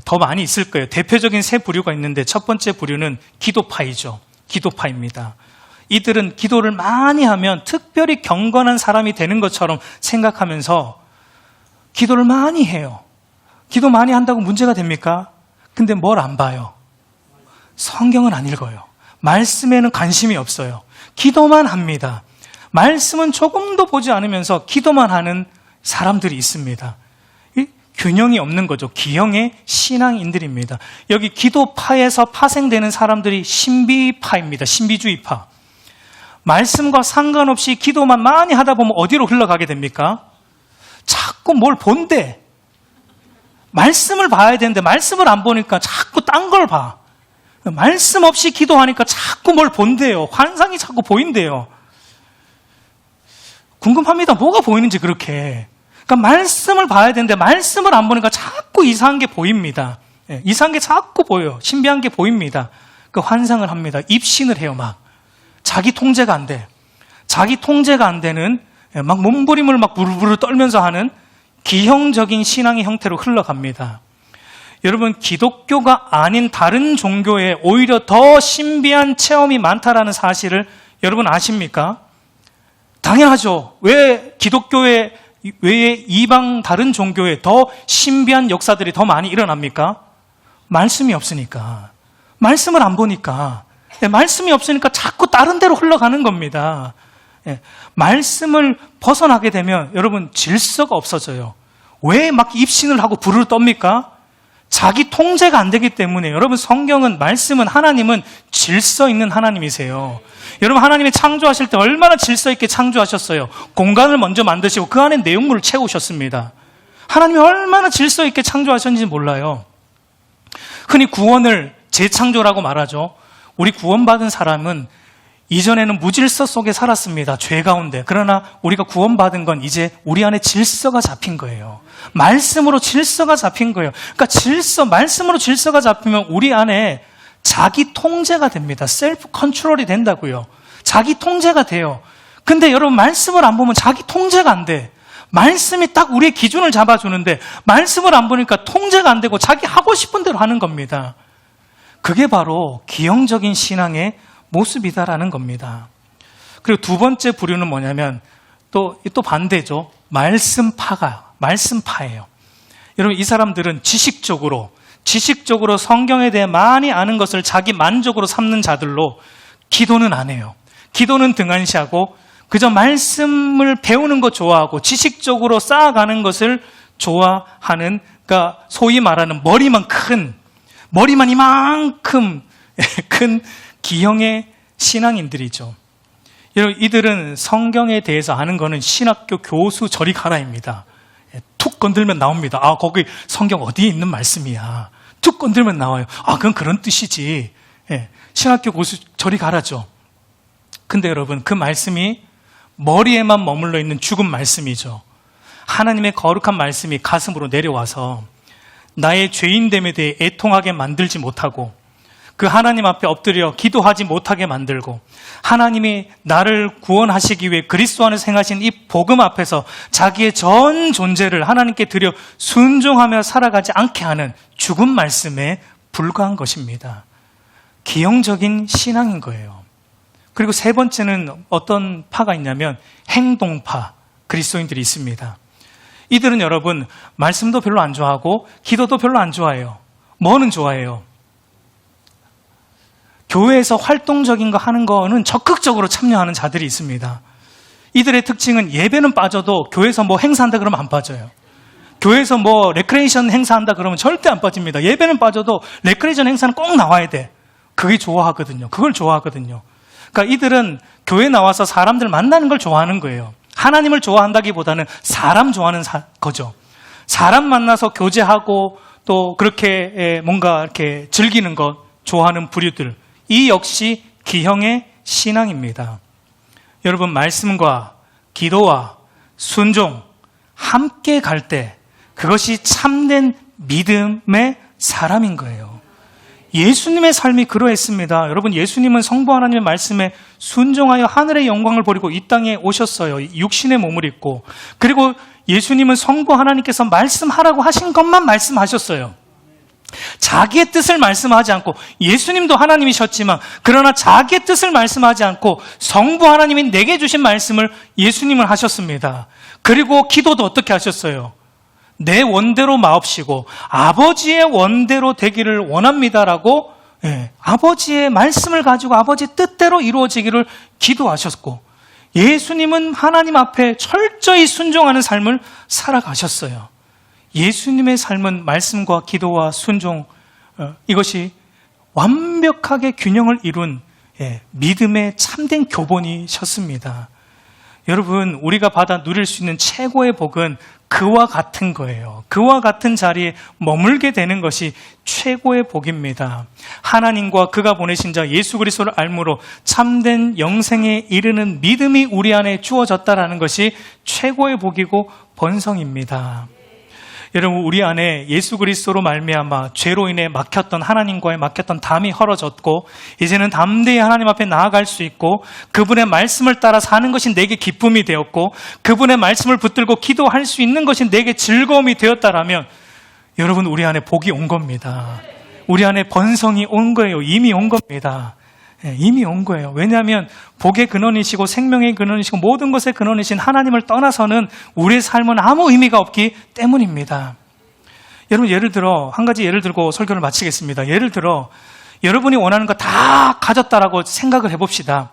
더 많이 있을 거예요. 대표적인 세 부류가 있는데 첫 번째 부류는 기도파이죠. 기도파입니다. 이들은 기도를 많이 하면 특별히 경건한 사람이 되는 것처럼 생각하면서 기도를 많이 해요. 기도 많이 한다고 문제가 됩니까? 근데 뭘 안 봐요? 성경은 안 읽어요. 말씀에는 관심이 없어요. 기도만 합니다. 말씀은 조금도 보지 않으면서 기도만 하는 사람들이 있습니다. 이 균형이 없는 거죠. 기형의 신앙인들입니다. 여기 기도파에서 파생되는 사람들이 신비파입니다. 신비주의파. 말씀과 상관없이 기도만 많이 하다 보면 어디로 흘러가게 됩니까? 자꾸 뭘 본대. 말씀을 봐야 되는데 말씀을 안 보니까 자꾸 딴 걸 봐. 말씀 없이 기도하니까 자꾸 뭘 본대요. 환상이 자꾸 보인대요. 궁금합니다. 뭐가 보이는지 그렇게. 그러니까 말씀을 봐야 되는데 말씀을 안 보니까 자꾸 이상한 게 보입니다. 이상한 게 자꾸 보여요. 신비한 게 보입니다. 그 환상을 합니다. 입신을 해요, 막. 자기 통제가 안 돼. 자기 통제가 안 되는, 막 몸부림을 막 부르르 떨면서 하는 기형적인 신앙의 형태로 흘러갑니다. 여러분, 기독교가 아닌 다른 종교에 오히려 더 신비한 체험이 많다라는 사실을 여러분 아십니까? 당연하죠. 왜 기독교에 외에 이방 다른 종교에 더 신비한 역사들이 더 많이 일어납니까? 말씀이 없으니까. 말씀을 안 보니까. 말씀이 없으니까 자꾸 다른 데로 흘러가는 겁니다. 말씀을 벗어나게 되면 여러분 질서가 없어져요. 왜 막 입신을 하고 불을 떱니까? 자기 통제가 안 되기 때문에. 여러분, 성경은, 말씀은, 하나님은 질서 있는 하나님이세요. 여러분, 하나님이 창조하실 때 얼마나 질서 있게 창조하셨어요. 공간을 먼저 만드시고 그 안에 내용물을 채우셨습니다. 하나님이 얼마나 질서 있게 창조하셨는지 몰라요. 흔히 구원을 재창조라고 말하죠. 우리 구원받은 사람은 이전에는 무질서 속에 살았습니다. 죄 가운데. 그러나 우리가 구원받은 건 이제 우리 안에 질서가 잡힌 거예요. 말씀으로 질서가 잡힌 거예요. 그러니까 말씀으로 질서가 잡히면 우리 안에 자기 통제가 됩니다. 셀프 컨트롤이 된다고요. 자기 통제가 돼요. 근데 여러분, 말씀을 안 보면 자기 통제가 안 돼. 말씀이 딱 우리의 기준을 잡아주는데 말씀을 안 보니까 통제가 안 되고 자기 하고 싶은 대로 하는 겁니다. 그게 바로 기형적인 신앙의 모습이다라는 겁니다. 그리고 두 번째 부류는 뭐냐면 또 반대죠. 말씀파예요. 여러분, 이 사람들은 지식적으로 성경에 대해 많이 아는 것을 자기 만족으로 삼는 자들로 기도는 안 해요. 기도는 등한시하고 그저 말씀을 배우는 거 좋아하고 지식적으로 쌓아가는 것을 좋아하는, 그러니까 소위 말하는 머리만 이만큼 큰 기형의 신앙인들이죠. 여러분, 이들은 성경에 대해서 아는 거는 신학교 교수 저리 가라입니다. 툭 건들면 나옵니다. 아, 거기 성경 어디에 있는 말씀이야. 툭 건들면 나와요. 아, 그건 그런 뜻이지. 신학교 교수 저리 가라죠. 근데 여러분, 그 말씀이 머리에만 머물러 있는 죽은 말씀이죠. 하나님의 거룩한 말씀이 가슴으로 내려와서 나의 죄인됨에 대해 애통하게 만들지 못하고 그 하나님 앞에 엎드려 기도하지 못하게 만들고 하나님이 나를 구원하시기 위해 그리스도 안에서 행하신 이 복음 앞에서 자기의 전 존재를 하나님께 드려 순종하며 살아가지 않게 하는 죽은 말씀에 불과한 것입니다. 기형적인 신앙인 거예요. 그리고 세 번째는 어떤 파가 있냐면 행동파 그리스도인들이 있습니다. 이들은 여러분, 말씀도 별로 안 좋아하고 기도도 별로 안 좋아해요. 뭐는 좋아해요? 교회에서 활동적인 거 하는 거는 적극적으로 참여하는 자들이 있습니다. 이들의 특징은 예배는 빠져도 교회에서 뭐 행사한다 그러면 안 빠져요. 교회에서 뭐 레크레이션 행사한다 그러면 절대 안 빠집니다. 예배는 빠져도 레크레이션 행사는 꼭 나와야 돼. 그걸 좋아하거든요. 그러니까 이들은 교회 나와서 사람들 만나는 걸 좋아하는 거예요. 하나님을 좋아한다기보다는 사람 좋아하는 거죠. 사람 만나서 교제하고 또 그렇게 뭔가 이렇게 즐기는 것 좋아하는 부류들. 이 역시 기형의 신앙입니다. 여러분, 말씀과 기도와 순종 함께 갈 때 그것이 참된 믿음의 사람인 거예요. 예수님의 삶이 그러했습니다. 여러분, 예수님은 성부 하나님의 말씀에 순종하여 하늘의 영광을 버리고 이 땅에 오셨어요. 육신의 몸을 입고. 그리고 예수님은 성부 하나님께서 말씀하라고 하신 것만 말씀하셨어요. 자기의 뜻을 말씀하지 않고, 예수님도 하나님이셨지만 그러나 자기의 뜻을 말씀하지 않고 성부 하나님이 내게 주신 말씀을 예수님은 하셨습니다. 그리고 기도도 어떻게 하셨어요? 내 원대로 마옵시고 아버지의 원대로 되기를 원합니다라고 아버지의 말씀을 가지고 아버지 뜻대로 이루어지기를 기도하셨고, 예수님은 하나님 앞에 철저히 순종하는 삶을 살아가셨어요. 예수님의 삶은 말씀과 기도와 순종, 이것이 완벽하게 균형을 이룬 믿음의 참된 교본이셨습니다. 여러분, 우리가 받아 누릴 수 있는 최고의 복은 그와 같은 거예요. 그와 같은 자리에 머물게 되는 것이 최고의 복입니다. 하나님과 그가 보내신 자 예수 그리스도를 알므로 참된 영생에 이르는 믿음이 우리 안에 주어졌다라는 것이 최고의 복이고 번성입니다. 여러분, 우리 안에 예수 그리스도로 말미암아 죄로 인해 막혔던, 하나님과의 막혔던 담이 헐어졌고 이제는 담대히 하나님 앞에 나아갈 수 있고, 그분의 말씀을 따라 사는 것이 내게 기쁨이 되었고, 그분의 말씀을 붙들고 기도할 수 있는 것이 내게 즐거움이 되었다라면, 여러분, 우리 안에 복이 온 겁니다. 우리 안에 번성이 온 거예요. 이미 온 겁니다. 이미 온 거예요. 왜냐하면 복의 근원이시고 생명의 근원이시고 모든 것의 근원이신 하나님을 떠나서는 우리의 삶은 아무 의미가 없기 때문입니다. 여러분, 예를 들어 한 가지 예를 들고 설교를 마치겠습니다. 예를 들어 여러분이 원하는 거 다 가졌다라고 생각을 해봅시다.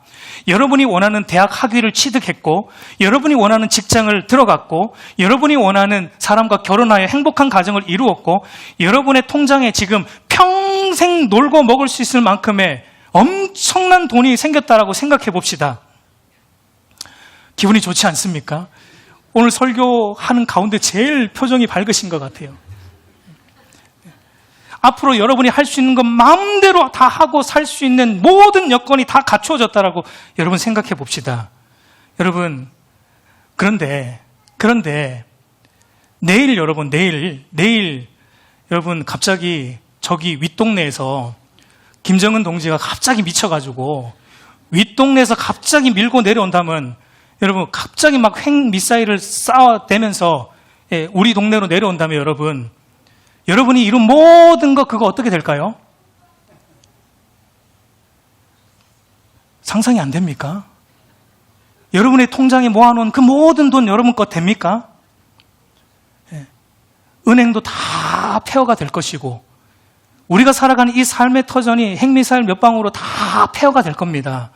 여러분이 원하는 대학 학위를 취득했고, 여러분이 원하는 직장을 들어갔고, 여러분이 원하는 사람과 결혼하여 행복한 가정을 이루었고, 여러분의 통장에 지금 평생 놀고 먹을 수 있을 만큼의 엄청난 돈이 생겼다라고 생각해 봅시다. 기분이 좋지 않습니까? 오늘 설교하는 가운데 제일 표정이 밝으신 것 같아요. 앞으로 여러분이 할 수 있는 건 마음대로 다 하고 살 수 있는 모든 여건이 다 갖추어졌다라고 여러분 생각해 봅시다. 여러분, 그런데 내일 여러분 갑자기 저기 윗동네에서 김정은 동지가 갑자기 미쳐가지고 윗동네에서 갑자기 밀고 내려온다면, 여러분 갑자기 막 핵미사일을 쏴대면서 우리 동네로 내려온다면 여러분이 이룬 모든 거 그거 어떻게 될까요? 상상이 안 됩니까? 여러분의 통장에 모아놓은 그 모든 돈 여러분 것 됩니까? 은행도 다 폐허가 될 것이고, 우리가 살아가는 이 삶의 터전이 핵미사일 몇 방으로 다 폐허가 될 겁니다.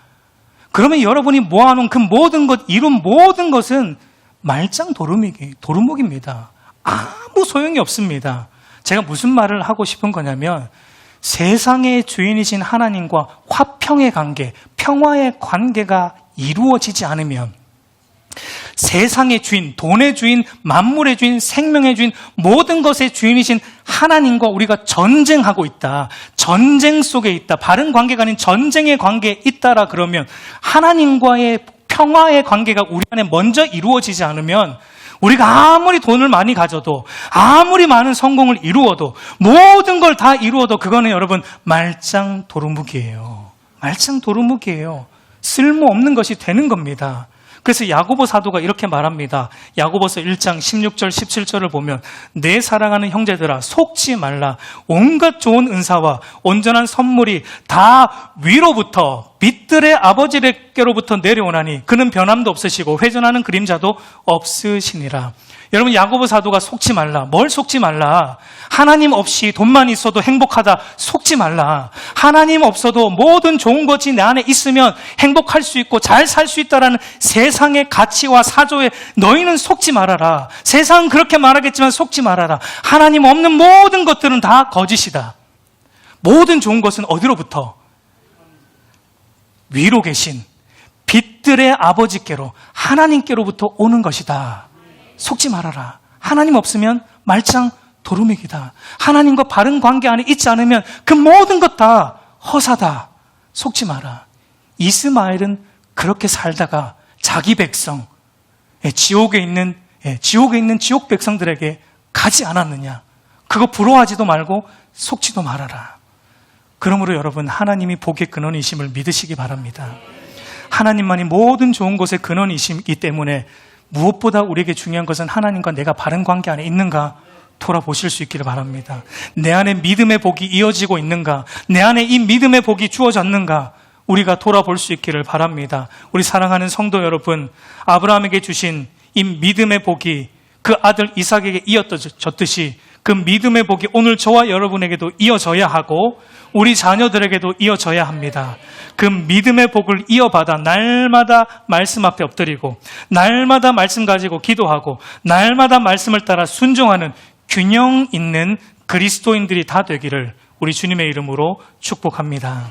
그러면 여러분이 모아놓은 그 모든 것, 이룬 모든 것은 말짱 도루묵입니다. 아무 소용이 없습니다. 제가 무슨 말을 하고 싶은 거냐면, 세상의 주인이신 하나님과 화평의 관계, 평화의 관계가 이루어지지 않으면 세상의 주인, 돈의 주인, 만물의 주인, 생명의 주인, 모든 것의 주인이신 하나님과 우리가 전쟁하고 있다, 전쟁 속에 있다, 바른 관계가 아닌 전쟁의 관계에 있다라 그러면, 하나님과의 평화의 관계가 우리 안에 먼저 이루어지지 않으면 우리가 아무리 돈을 많이 가져도, 아무리 많은 성공을 이루어도, 모든 걸 다 이루어도 그거는 여러분 말짱 도루묵이에요. 말짱 도루묵이에요. 쓸모없는 것이 되는 겁니다. 그래서 야고보 사도가 이렇게 말합니다. 야고보서 1장 16절 17절을 보면, 내 사랑하는 형제들아 속지 말라. 온갖 좋은 은사와 온전한 선물이 다 위로부터 빛들의 아버지께로부터 내려오나니 그는 변함도 없으시고 회전하는 그림자도 없으시니라. 여러분, 야고보 사도가 속지 말라. 뭘 속지 말라? 하나님 없이 돈만 있어도 행복하다. 속지 말라. 하나님 없어도 모든 좋은 것이 내 안에 있으면 행복할 수 있고 잘 살 수 있다라는 세상의 가치와 사조에 너희는 속지 말아라. 세상은 그렇게 말하겠지만 속지 말아라. 하나님 없는 모든 것들은 다 거짓이다. 모든 좋은 것은 어디로부터? 위로 계신 빛들의 아버지께로, 하나님께로부터 오는 것이다. 속지 말아라. 하나님 없으면 말짱 도루묵이다. 하나님과 바른 관계 안에 있지 않으면 그 모든 것 다 허사다. 속지 마라. 이스마엘은 그렇게 살다가 자기 백성, 지옥에 있는 지옥 백성들에게 가지 않았느냐. 그거 부러워하지도 말고 속지도 말아라. 그러므로 여러분, 하나님이 복의 근원이심을 믿으시기 바랍니다. 하나님만이 모든 좋은 것의 근원이시기 때문에 무엇보다 우리에게 중요한 것은 하나님과 내가 바른 관계 안에 있는가 돌아보실 수 있기를 바랍니다. 내 안에 믿음의 복이 이어지고 있는가, 내 안에 이 믿음의 복이 주어졌는가, 우리가 돌아볼 수 있기를 바랍니다. 우리 사랑하는 성도 여러분, 아브라함에게 주신 이 믿음의 복이 그 아들 이삭에게 이어졌듯이 그 믿음의 복이 오늘 저와 여러분에게도 이어져야 하고 우리 자녀들에게도 이어져야 합니다. 그 믿음의 복을 이어받아 날마다 말씀 앞에 엎드리고 날마다 말씀 가지고 기도하고 날마다 말씀을 따라 순종하는 균형 있는 그리스도인들이 다 되기를 우리 주님의 이름으로 축복합니다.